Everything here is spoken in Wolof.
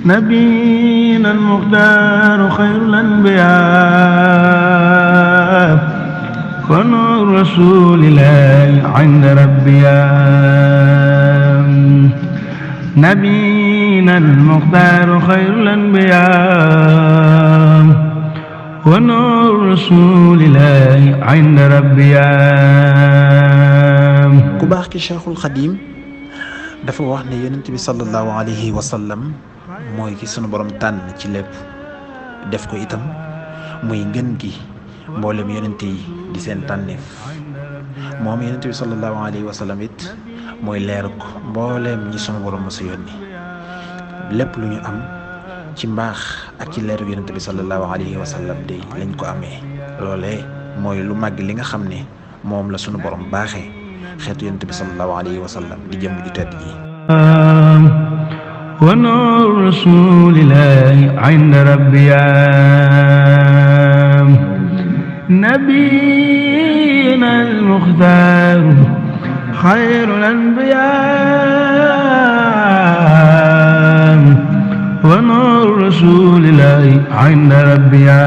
نبينا المختار خير الأنبياء ونور رسول الله عند ربيا نبينا المختار خير الأنبياء ونور رسول الله عند ربيا ku baax ki Cheikhul Xadim dafa wax ne yonent bi sallallahu alayhi wa sallam mooy ki sunu borom tànn ci lépp def ko itam muy ngën gi mboolem yonent yi di seen tànneef moom yonent bi sallallahu alayhi wa sallam it mooy leer ko mbooleem ñi sunu borom mos a yónni lépp lu ñu am ci mbaax ak ci leeru yonent bi sallallahu alayhi wa sallam de lañ ko amee loolee mooy lu màgg li nga xam ne moom la sunu borom baaxee xeetu yonent bi sallallahu alayhi wa sallam di jëm ju tedd ji wa nur rasulillahi inda rabbiya nabiyina al-mukhtar khayrul anbiya wa nur rasulillahi inda rabbiya